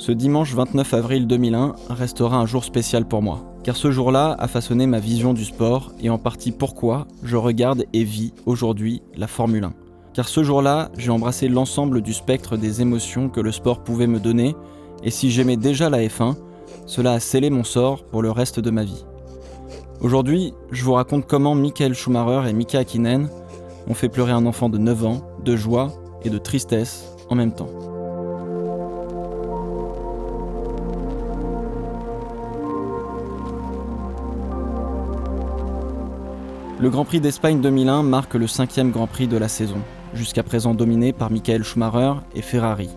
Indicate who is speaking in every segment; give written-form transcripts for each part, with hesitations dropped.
Speaker 1: Ce dimanche 29 avril 2001 restera un jour spécial pour moi, car ce jour-là a façonné ma vision du sport et en partie pourquoi je regarde et vis aujourd'hui la Formule 1. Car ce jour-là, j'ai embrassé l'ensemble du spectre des émotions que le sport pouvait me donner, et si j'aimais déjà la F1, cela a scellé mon sort pour le reste de ma vie. Aujourd'hui, je vous raconte comment Michael Schumacher et Mika Häkkinen ont fait pleurer un enfant de 9 ans, de joie et de tristesse en même temps. Le Grand Prix d'Espagne 2001 marque le 5e Grand Prix de la saison, jusqu'à présent dominé par Michael Schumacher et Ferrari.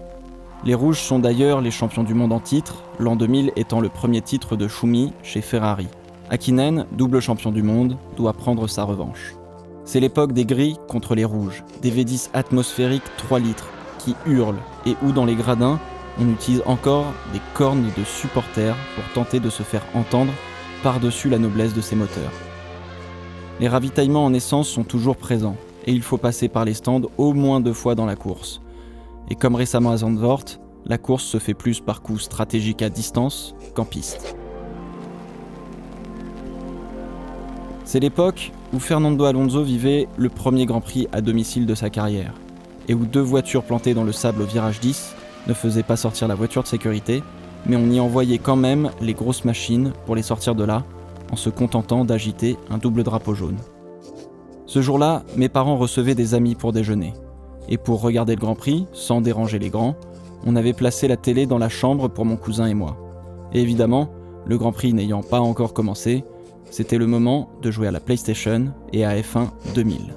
Speaker 1: Les Rouges sont d'ailleurs les champions du monde en titre, l'an 2000 étant le premier titre de Schumi chez Ferrari. Häkkinen, double champion du monde, doit prendre sa revanche. C'est l'époque des gris contre les rouges, des V10 atmosphériques 3 litres, qui hurlent et où dans les gradins, on utilise encore des cornes de supporters pour tenter de se faire entendre par-dessus la noblesse de ces moteurs. Les ravitaillements en essence sont toujours présents, et il faut passer par les stands au moins 2 fois dans la course. Et comme récemment à Zandvoort, la course se fait plus par coups stratégiques à distance qu'en piste. C'est l'époque où Fernando Alonso vivait le premier Grand Prix à domicile de sa carrière, et où 2 voitures plantées dans le sable au virage 10 ne faisaient pas sortir la voiture de sécurité, mais on y envoyait quand même les grosses machines pour les sortir de là, en se contentant d'agiter un double drapeau jaune. Ce jour-là, mes parents recevaient des amis pour déjeuner. Et pour regarder le Grand Prix, sans déranger les grands, on avait placé la télé dans la chambre pour mon cousin et moi. Et évidemment, le Grand Prix n'ayant pas encore commencé, c'était le moment de jouer à la PlayStation et à F1 2000.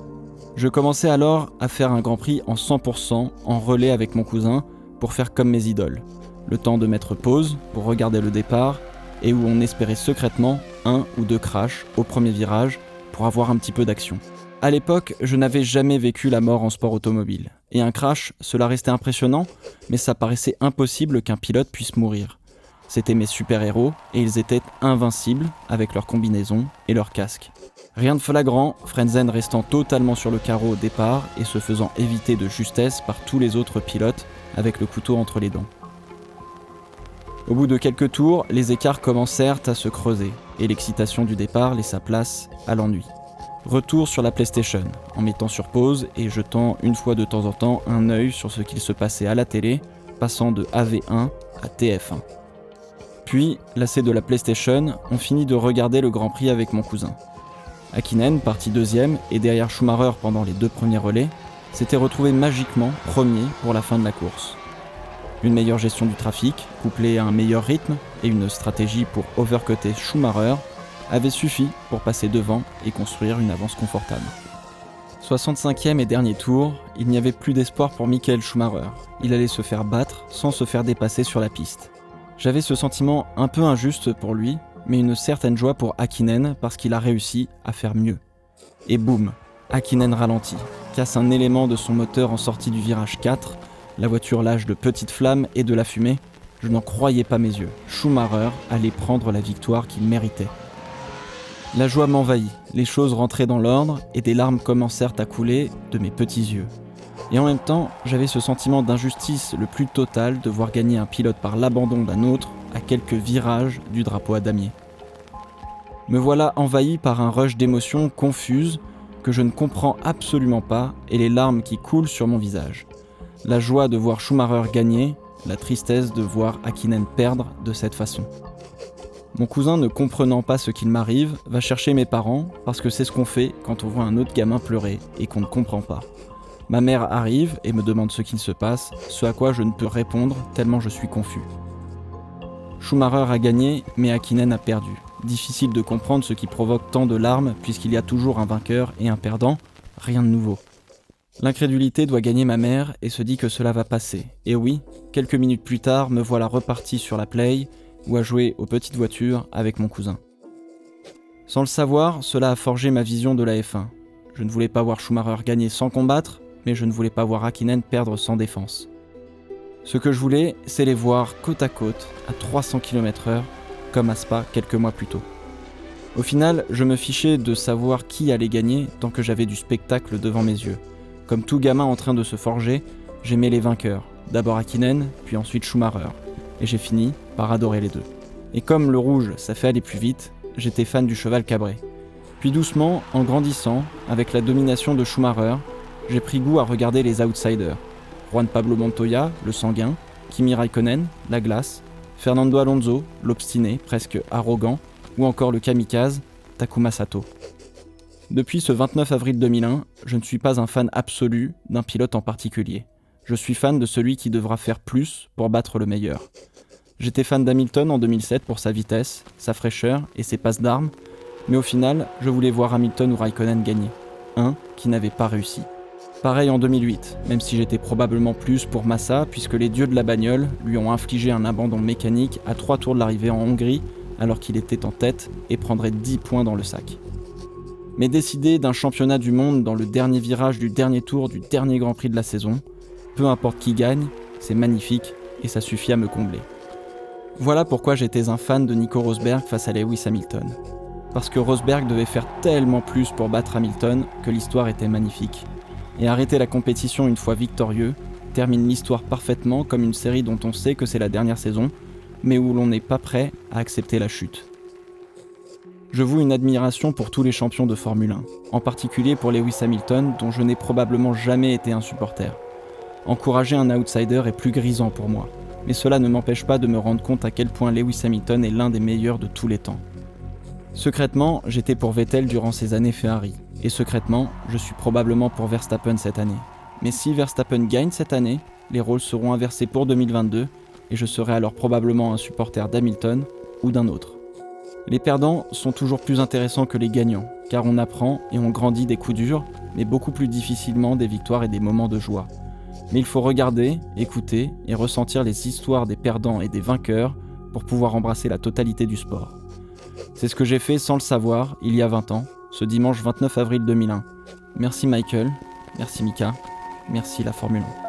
Speaker 1: Je commençais alors à faire un Grand Prix en 100% en relais avec mon cousin pour faire comme mes idoles. Le temps de mettre pause pour regarder le départ et où on espérait secrètement 1 ou 2 crashs au premier virage pour avoir un petit peu d'action. À l'époque, je n'avais jamais vécu la mort en sport automobile. Et un crash, cela restait impressionnant, mais ça paraissait impossible qu'un pilote puisse mourir. C'étaient mes super-héros, et ils étaient invincibles avec leurs combinaisons et leurs casques. Rien de flagrant, Frentzen restant totalement sur le carreau au départ et se faisant éviter de justesse par tous les autres pilotes avec le couteau entre les dents. Au bout de quelques tours, les écarts commencèrent à se creuser, et l'excitation du départ laissa place à l'ennui. Retour sur la PlayStation, en mettant sur pause et jetant une fois de temps en temps un œil sur ce qu'il se passait à la télé, passant de AV1 à TF1. Puis, lassé de la PlayStation, on finit de regarder le Grand Prix avec mon cousin. Häkkinen, parti 2e et derrière Schumacher pendant les 2 premiers relais, s'était retrouvé magiquement premier pour la fin de la course. Une meilleure gestion du trafic, couplée à un meilleur rythme et une stratégie pour overcutter Schumacher, avait suffi pour passer devant et construire une avance confortable. 65e et dernier tour, il n'y avait plus d'espoir pour Michael Schumacher. Il allait se faire battre sans se faire dépasser sur la piste. J'avais ce sentiment un peu injuste pour lui, mais une certaine joie pour Häkkinen parce qu'il a réussi à faire mieux. Et boum, Häkkinen ralentit, casse un élément de son moteur en sortie du virage 4, la voiture lâche de petites flammes et de la fumée. Je n'en croyais pas mes yeux. Schumacher allait prendre la victoire qu'il méritait. La joie m'envahit, les choses rentraient dans l'ordre et des larmes commencèrent à couler de mes petits yeux. Et en même temps, j'avais ce sentiment d'injustice le plus total de voir gagner un pilote par l'abandon d'un autre à quelques virages du drapeau à damier. Me voilà envahi par un rush d'émotions confuses que je ne comprends absolument pas et les larmes qui coulent sur mon visage. La joie de voir Schumacher gagner, la tristesse de voir Häkkinen perdre de cette façon. Mon cousin, ne comprenant pas ce qu'il m'arrive, va chercher mes parents parce que c'est ce qu'on fait quand on voit un autre gamin pleurer et qu'on ne comprend pas. Ma mère arrive et me demande ce qu'il se passe, ce à quoi je ne peux répondre tellement je suis confus. Schumacher a gagné, mais Häkkinen a perdu. Difficile de comprendre ce qui provoque tant de larmes puisqu'il y a toujours un vainqueur et un perdant, rien de nouveau. L'incrédulité doit gagner ma mère et se dit que cela va passer. Et oui, quelques minutes plus tard, me voilà reparti sur la Play ou à jouer aux petites voitures avec mon cousin. Sans le savoir, cela a forgé ma vision de la F1. Je ne voulais pas voir Schumacher gagner sans combattre, mais je ne voulais pas voir Häkkinen perdre sans défense. Ce que je voulais, c'est les voir côte à côte, à 300 km/h, comme à Spa quelques mois plus tôt. Au final, je me fichais de savoir qui allait gagner tant que j'avais du spectacle devant mes yeux. Comme tout gamin en train de se forger, j'aimais les vainqueurs. D'abord Häkkinen, puis ensuite Schumacher. et j'ai fini par adorer les deux. Et comme le rouge, ça fait aller plus vite, j'étais fan du cheval cabré. Puis doucement, en grandissant, avec la domination de Schumacher, j'ai pris goût à regarder les outsiders. Juan Pablo Montoya, le sanguin, Kimi Raikkonen, la glace, Fernando Alonso, l'obstiné, presque arrogant, ou encore le kamikaze, Takuma Sato. Depuis ce 29 avril 2001, je ne suis pas un fan absolu d'un pilote en particulier. Je suis fan de celui qui devra faire plus pour battre le meilleur. J'étais fan d'Hamilton en 2007 pour sa vitesse, sa fraîcheur et ses passes d'armes, mais au final, je voulais voir Hamilton ou Raikkonen gagner. Un qui n'avait pas réussi. Pareil en 2008, même si j'étais probablement plus pour Massa, puisque les dieux de la bagnole lui ont infligé un abandon mécanique à 3 tours de l'arrivée en Hongrie, alors qu'il était en tête et prendrait 10 points dans le sac. Mais décider d'un championnat du monde dans le dernier virage du dernier tour du dernier Grand Prix de la saison, peu importe qui gagne, c'est magnifique et ça suffit à me combler. Voilà pourquoi j'étais un fan de Nico Rosberg face à Lewis Hamilton. Parce que Rosberg devait faire tellement plus pour battre Hamilton que l'histoire était magnifique. Et arrêter la compétition une fois victorieux termine l'histoire parfaitement comme une série dont on sait que c'est la dernière saison, mais où l'on n'est pas prêt à accepter la chute. Je voue une admiration pour tous les champions de Formule 1, en particulier pour Lewis Hamilton dont je n'ai probablement jamais été un supporter. Encourager un outsider est plus grisant pour moi, mais cela ne m'empêche pas de me rendre compte à quel point Lewis Hamilton est l'un des meilleurs de tous les temps. Secrètement, j'étais pour Vettel durant ces années Ferrari, et secrètement, je suis probablement pour Verstappen cette année. Mais si Verstappen gagne cette année, les rôles seront inversés pour 2022, et je serai alors probablement un supporter d'Hamilton ou d'un autre. Les perdants sont toujours plus intéressants que les gagnants, car on apprend et on grandit des coups durs, mais beaucoup plus difficilement des victoires et des moments de joie. Mais il faut regarder, écouter et ressentir les histoires des perdants et des vainqueurs pour pouvoir embrasser la totalité du sport. C'est ce que j'ai fait sans le savoir, il y a 20 ans, ce dimanche 29 avril 2001. Merci Michael, merci Mika, merci la Formule 1.